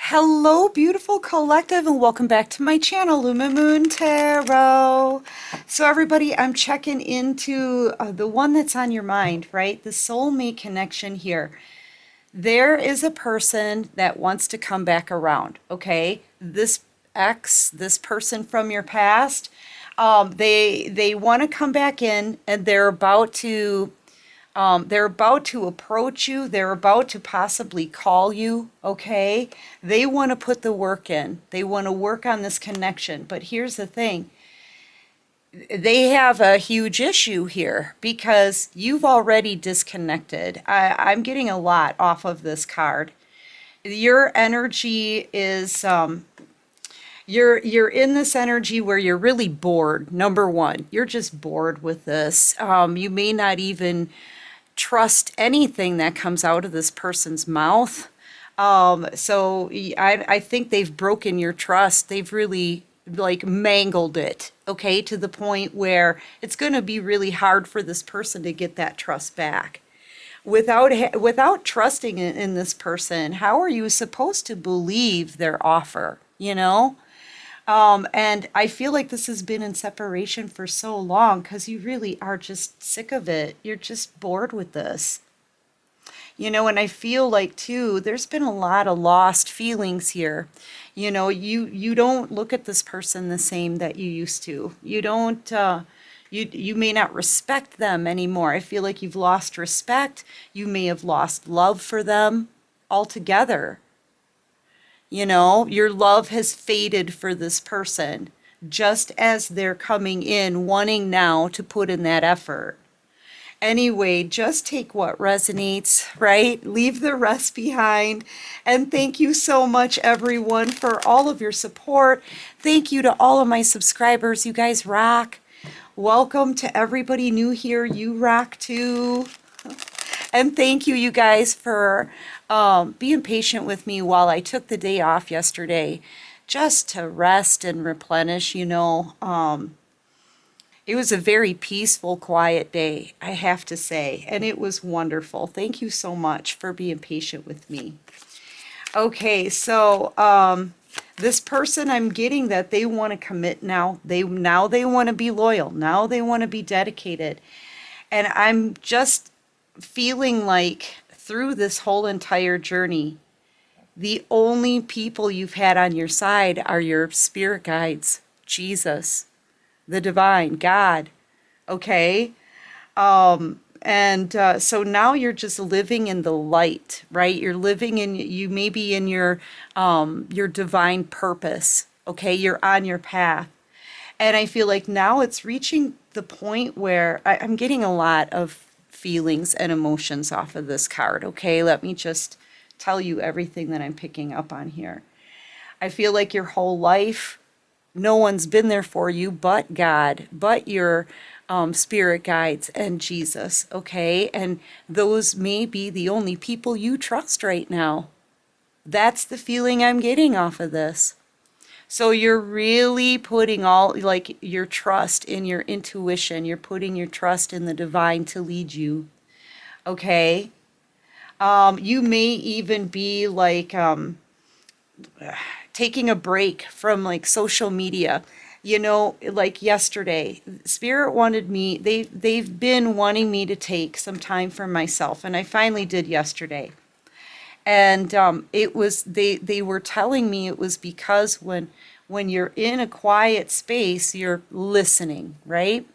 Hello, beautiful collective, and welcome back to my channel, Luma Moon Tarot. So, everybody, I'm checking into the one that's on your mind, right? The soulmate connection here. There is a person that wants to come back around, okay? This this person from your past, they want to come back in, and they're about to approach you. They're about to possibly call you, okay? They want to put the work in. They want to work on this connection. But here's the thing. They have a huge issue here because you've already disconnected. I'm getting a lot off of this card. Your energy is you're in this energy where you're really bored. Number one, you're just bored with this. You may not even trust anything that comes out of this person's mouth. So I think they've broken your trust. They've really like mangled it, okay, to the point where it's going to be really hard for this person to get that trust back. Without trusting in this person, how are you supposed to believe their offer, you know? And I feel like this has been in separation for so long because you really are just sick of it. You're just bored with this. And I feel like too, there's been a lot of lost feelings here. You don't look at this person the same that you used to. You don't you may not respect them anymore. I feel like you've lost respect. You may have lost love for them altogether. Your love has faded for this person, just as they're coming in, wanting now to put in that effort. Anyway, just take what resonates, right? Leave the rest behind. And thank you so much, everyone, for all of your support. Thank you to all of my subscribers. You guys rock. Welcome to everybody new here. You rock too. And thank you, you guys, for being patient with me while I took the day off yesterday just to rest and replenish. It was a very peaceful, quiet day, I have to say, and it was wonderful. Thank you so much for being patient with me. Okay, so this person, I'm getting that they want to commit now. They want to be loyal. Now they want to be dedicated. And I'm just feeling like through this whole entire journey, the only people you've had on your side are your spirit guides, Jesus, the divine, God, okay? So now you're just living in the light, right? You're living in, you may be in your divine purpose, okay? You're on your path. And I feel like now it's reaching the point where I'm getting a lot of feelings and emotions off of this card, okay? Let me just tell you everything that I'm picking up on here. I feel like your whole life, no one's been there for you but God, but your spirit guides and Jesus, okay? And those may be the only people you trust right now. That's the feeling I'm getting off of this. So you're really putting all like your trust in your intuition. You're putting your trust in the divine to lead you. Okay? You may even be like taking a break from like social media. Like yesterday, Spirit wanted me, they've been wanting me to take some time for myself, and I finally did yesterday. And it was they were telling me it was because when you're in a quiet space, you're listening, right?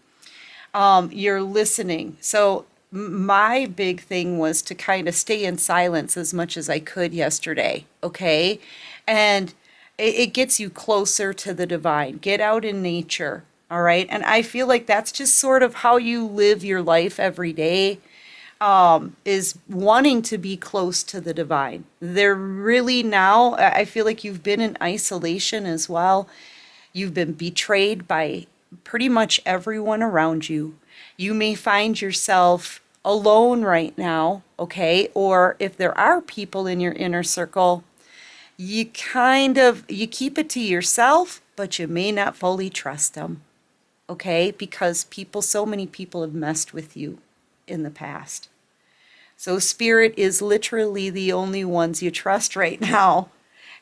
You're listening. So my big thing was to kind of stay in silence as much as I could yesterday, okay? And it gets you closer to the divine. Get out in nature, all right? And I feel like that's just sort of how you live your life every day, is wanting to be close to the divine. They're really now, I feel like you've been in isolation as well. You've been betrayed by pretty much everyone around you. You may find yourself alone right now, okay? Or if there are people in your inner circle, you keep it to yourself, but you may not fully trust them, okay? Because so many people have messed with you in the past. So spirit is literally the only ones you trust right now.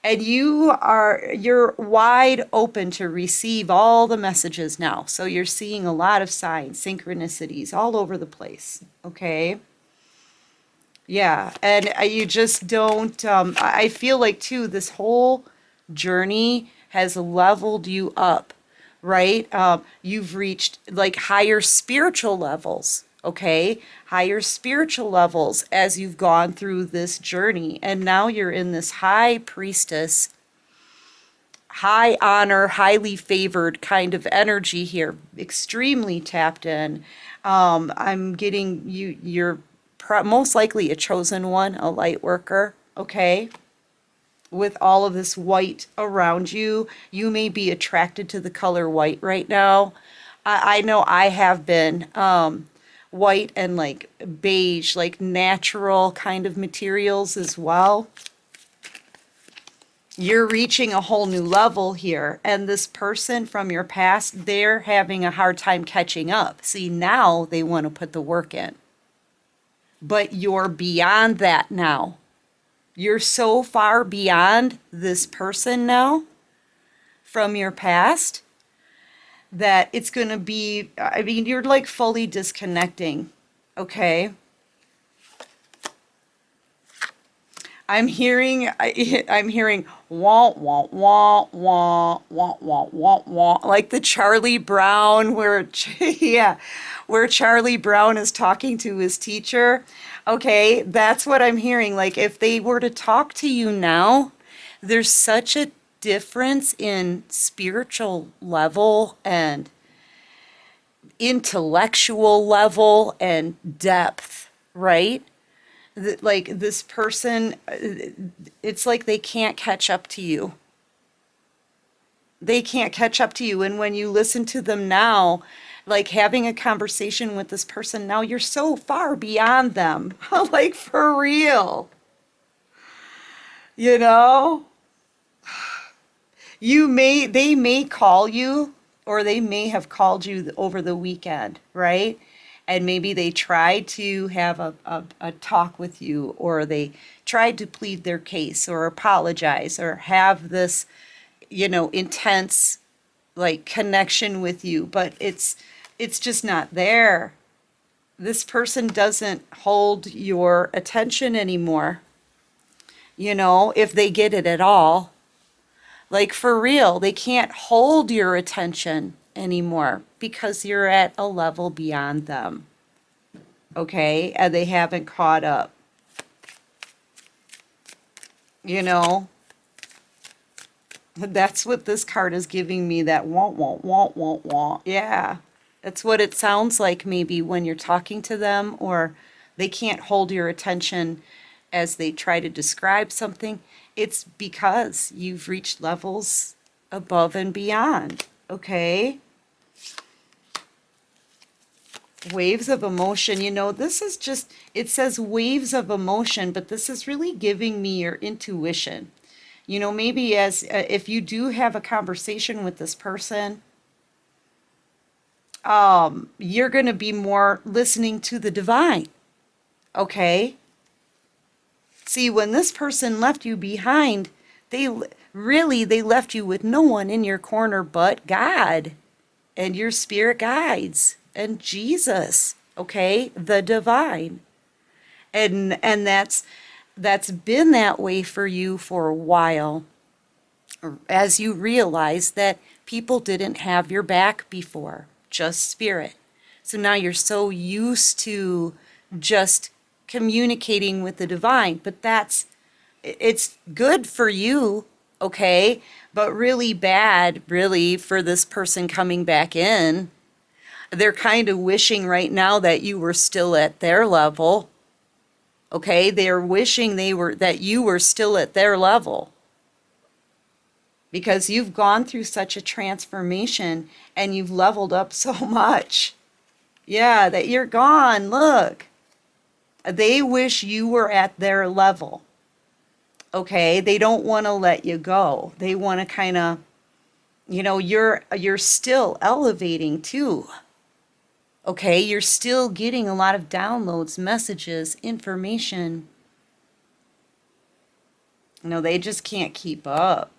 And you're wide open to receive all the messages now. So you're seeing a lot of signs, synchronicities all over the place. Okay. Yeah. And you just don't, I feel like too, this whole journey has leveled you up, right? You've reached like higher spiritual levels. Okay, higher spiritual levels as you've gone through this journey. And now you're in this high priestess, high honor, highly favored kind of energy here, extremely tapped in. I'm getting you're most likely a chosen one, a light worker, okay? With all of this white around you, you may be attracted to the color white right now. I know I have been. White and like beige, like natural kind of materials as well. You're reaching a whole new level here. And this person from your past, they're having a hard time catching up. See, now they want to put the work in. But you're beyond that now. You're so far beyond this person now from your past that it's going to be, I mean, you're like fully disconnecting. Okay. I'm hearing wah wah wah wah wah wah wah wah, like the Charlie Brown where yeah, where Charlie Brown is talking to his teacher. Okay, that's what I'm hearing. Like if they were to talk to you now, there's such a difference in spiritual level and intellectual level and depth, right? Like this person, it's like they can't catch up to you. They can't catch up to you. And when you listen to them now, like having a conversation with this person now, you're so far beyond them. Like for real. You know? They may call you, or they may have called you over the weekend, right? And maybe they tried to have a talk with you, or they tried to plead their case or apologize or have this, intense like connection with you, but it's just not there. This person doesn't hold your attention anymore, if they get it at all. Like for real, they can't hold your attention anymore because you're at a level beyond them. Okay? And they haven't caught up. That's what this card is giving me, that won't, won't, won't, won't, won't. Yeah. That's what it sounds like maybe when you're talking to them, or they can't hold your attention as they try to describe something. It's because you've reached levels above and beyond, okay? Waves of emotion, this is just, it says waves of emotion, but this is really giving me your intuition. Maybe as if you do have a conversation with this person, you're going to be more listening to the divine, okay? See, when this person left you behind, they left you with no one in your corner but God and your spirit guides and Jesus, okay? The divine. And that's been that way for you for a while, as you realize that people didn't have your back before, just spirit. So now you're so used to just communicating with the divine, but it's good for you, okay, but really bad really for this person coming back in. They're kind of wishing right now that you were still at their level, okay? They're wishing that you were still at their level, because you've gone through such a transformation and you've leveled up so much. Yeah, that you're gone. Look. They wish you were at their level. Okay, they don't want to let you go. They want to kind of, you're still elevating too. Okay, you're still getting a lot of downloads, messages, information. No, they just can't keep up.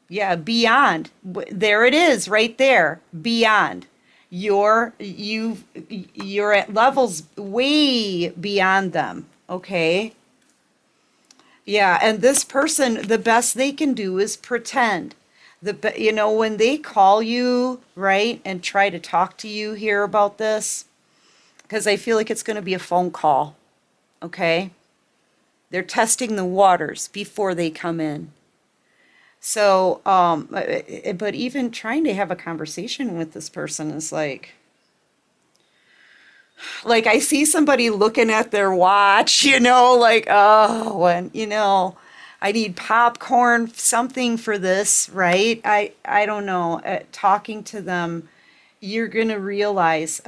Yeah, beyond. There it is, right there. Beyond. You're at levels way beyond them. Okay? Yeah, and this person, the best they can do is pretend. When they call you, right, and try to talk to you here about this, because I feel like it's going to be a phone call. Okay? They're testing the waters before they come in. So, but even trying to have a conversation with this person is like I see somebody looking at their watch, like, oh, I need popcorn, something for this, right? I don't know. Talking to them, you're going to realize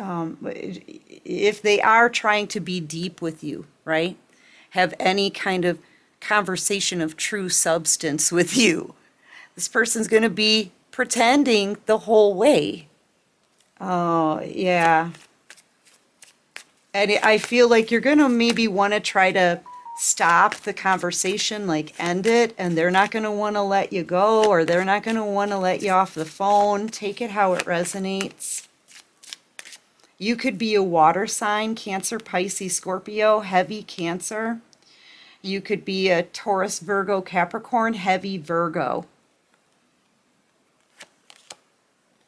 if they are trying to be deep with you, right? Have any kind of conversation of true substance with you. This person's going to be pretending the whole way. Oh, yeah. And I feel like you're going to maybe want to try to stop the conversation, like end it, and they're not going to want to let you go, or they're not going to want to let you off the phone. Take it how it resonates. You could be a water sign, Cancer, Pisces, Scorpio, heavy Cancer. You could be a Taurus, Virgo, Capricorn, heavy Virgo.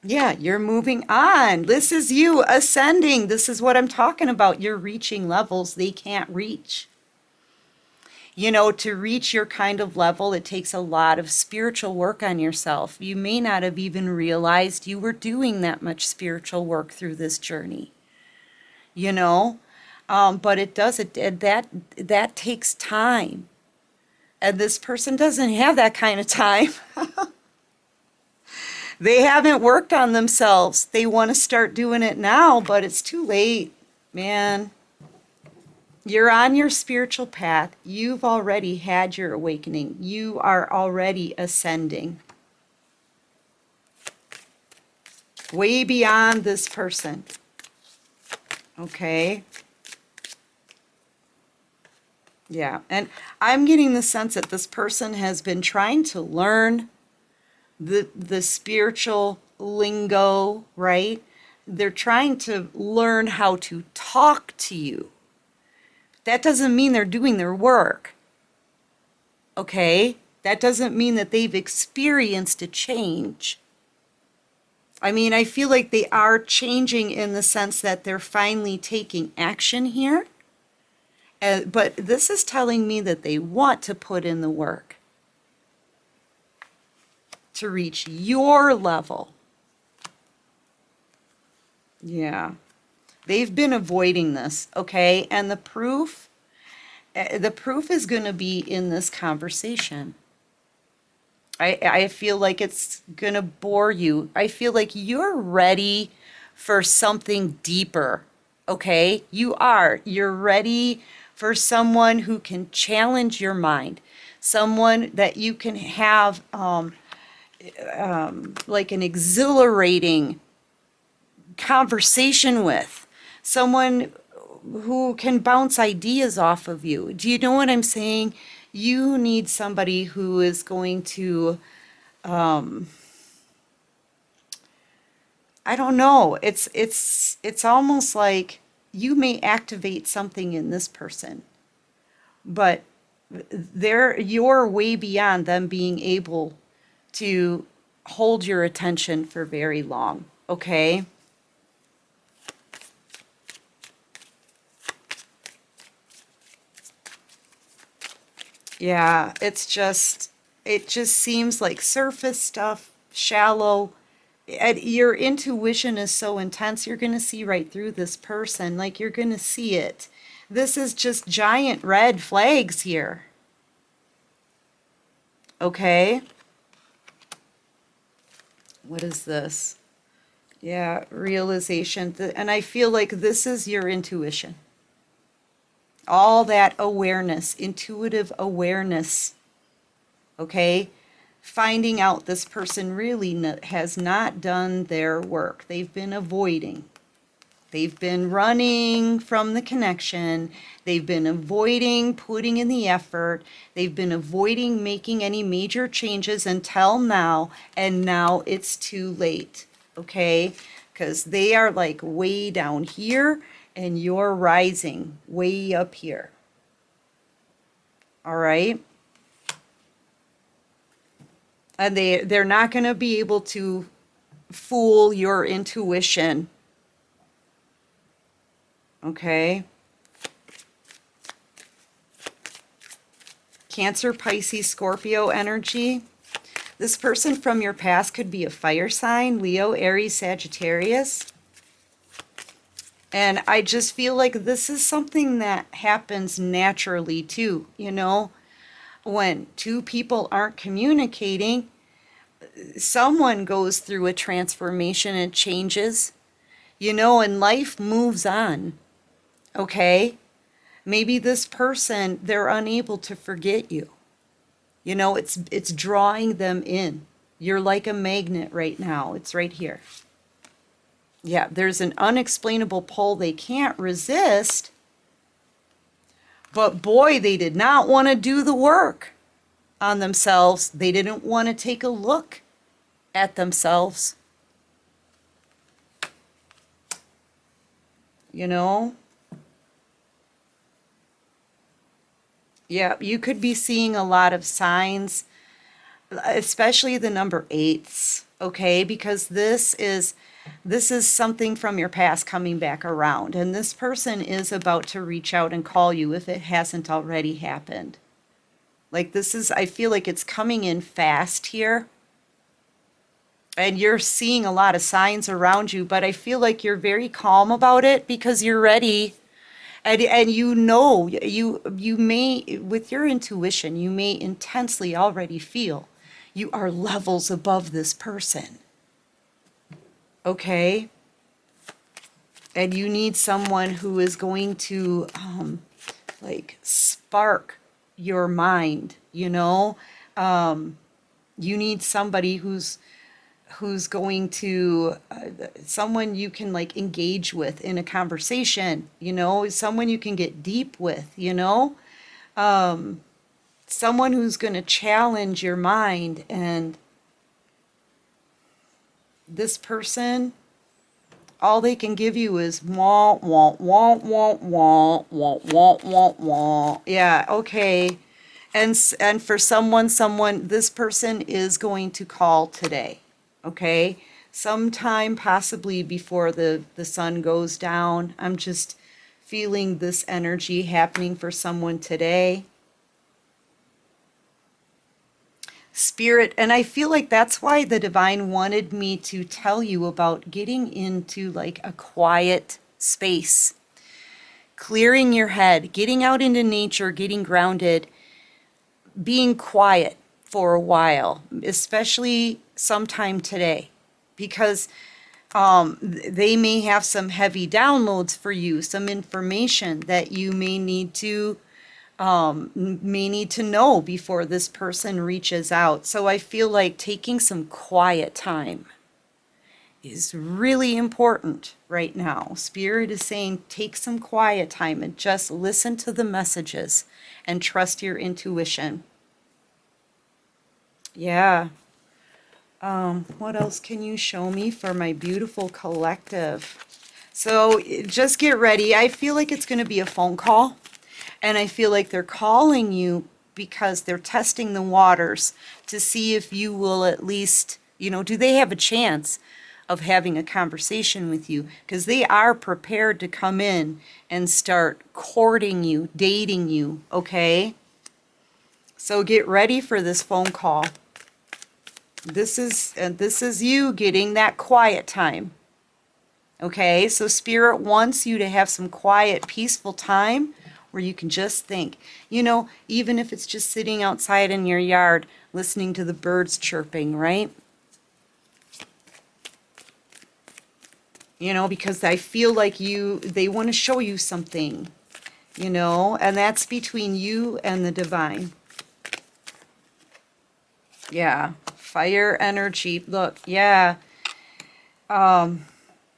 Yeah, you're moving on. This is you ascending. This is what I'm talking about. You're reaching levels they can't reach. To reach your kind of level, it takes a lot of spiritual work on yourself. You may not have even realized you were doing that much spiritual work through this journey. But it does that takes time. And this person doesn't have that kind of time. They haven't worked on themselves. They want to start doing it now, but it's too late, man. You're on your spiritual path. You've already had your awakening. You are already ascending. Way beyond this person. Okay? Yeah, and I'm getting the sense that this person has been trying to learn the spiritual lingo, right? They're trying to learn how to talk to you. That doesn't mean they're doing their work. Okay? That doesn't mean that they've experienced a change. I mean, I feel like they are changing in the sense that they're finally taking action here. But this is telling me that they want to put in the work to reach your level. Yeah. They've been avoiding this, okay? And the proof is going to be in this conversation. I feel like it's going to bore you. I feel like you're ready for something deeper, okay? You are. You're ready for someone who can challenge your mind, someone that you can have like an exhilarating conversation with, someone who can bounce ideas off of you. Do you know what I'm saying? You need somebody who is going to, I don't know. It's almost like you may activate something in this person, but you're way beyond them being able to hold your attention for very long. Okay? Yeah, it just seems like surface stuff, shallow. And your intuition is so intense, you're going to see right through this person. Like, you're going to see it. This is just giant red flags here. Okay? What is this? Yeah, realization. And I feel like this is your intuition. All that awareness, intuitive awareness, okay? Finding out this person really has not done their work. They've been avoiding. They've been running from the connection. They've been avoiding putting in the effort. They've been avoiding making any major changes until now, and now it's too late, okay? Because they are like way down here, and you're rising way up here. All right? And they're not going to be able to fool your intuition. Okay? Cancer, Pisces, Scorpio energy. This person from your past could be a fire sign, Leo, Aries, Sagittarius. And I just feel like this is something that happens naturally too, you know? When two people aren't communicating, someone goes through a transformation and changes, you know, and life moves on, okay? Maybe this person, they're unable to forget you. You know, it's drawing them in. You're like a magnet right now. It's right here. Yeah, there's an unexplainable pull they can't resist. But boy, they did not want to do the work on themselves. They didn't want to take a look at themselves. You know? Yeah, you could be seeing a lot of signs, especially the number 8s, okay? Because this is something from your past coming back around, and this person is about to reach out and call you if it hasn't already happened. Like this is, I feel like it's coming in fast here. And you're seeing a lot of signs around you, but I feel like you're very calm about it because you're ready. And you know, you may, with your intuition, you may intensely already feel you are levels above this person. Okay? And you need someone who is going to, like, spark your mind, you know? You need somebody who's going to, someone you can like engage with in a conversation, you know, someone you can get deep with, you know, someone who's going to challenge your mind. And this person, all they can give you is wah, wah, wah, wah, wah, wah, wah, wah, wah. Yeah, okay. And for someone, this person is going to call today. Okay, sometime possibly before the sun goes down. I'm just feeling this energy happening for someone today. Spirit, and I feel like that's why the divine wanted me to tell you about getting into like a quiet space, clearing your head, getting out into nature, getting grounded, being quiet for a while, especially sometime today, because they may have some heavy downloads for you, some information that you may need to know before this person reaches out. So I feel like taking some quiet time is really important right now. Spirit is saying take some quiet time and just listen to the messages and trust your intuition. Yeah. What else can you show me for my beautiful collective? So just get ready. I feel like it's going to be a phone call, and I feel like they're calling you because they're testing the waters to see if you will at least, you know, do they have a chance of having a conversation with you? Because they are prepared to come in and start courting you, dating you, okay? So get ready for this phone call. This is you getting that quiet time. Okay, so Spirit wants you to have some quiet, peaceful time where you can just think. You know, even if it's just sitting outside in your yard, listening to the birds chirping, right? You know, because I feel like they want to show you something, you know, and that's between you and the divine. Yeah. Fire energy. Look, yeah.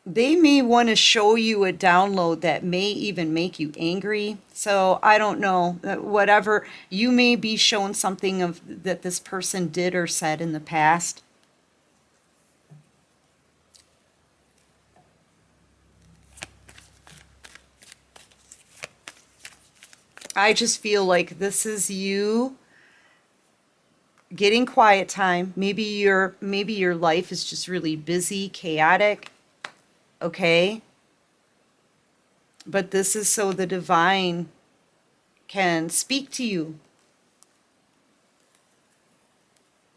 They may want to show you a download that may even make you angry. So I don't know, whatever, you may be shown something of that this person did or said in the past. I just feel like this is you getting quiet time. Maybe your life is just really busy, chaotic, okay? But this is so the divine can speak to you.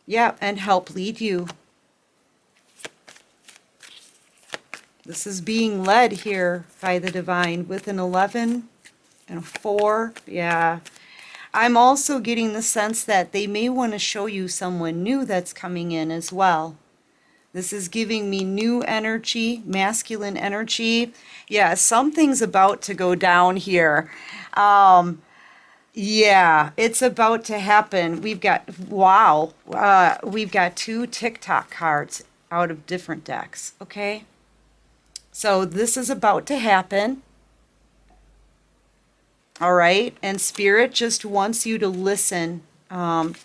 Yeah, and help lead you. This is being led here by the divine with an 11 and a 4. Yeah. I'm also getting the sense that they may want to show you someone new that's coming in as well. This is giving me new energy, masculine energy. Yeah, something's about to go down here. Yeah, it's about to happen. Wow, we've got 2 TikTok cards out of different decks, okay? So this is about to happen. All right, and Spirit just wants you to listen. Listen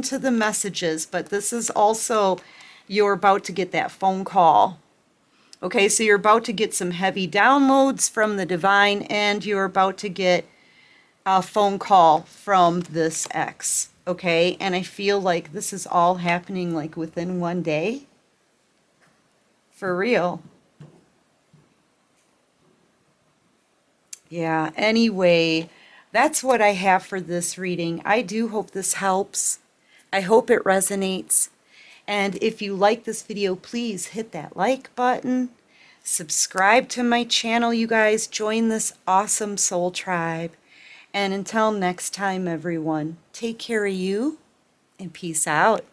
to the messages, but this is also, you're about to get that phone call. Okay, so you're about to get some heavy downloads from the divine, and you're about to get a phone call from this ex. Okay, and I feel like this is all happening like within one day. For real. Yeah, anyway, that's what I have for this reading. I do hope this helps. I hope it resonates. And if you like this video, please hit that like button. Subscribe to my channel, you guys. Join this awesome soul tribe. And until next time, everyone, take care of you and peace out.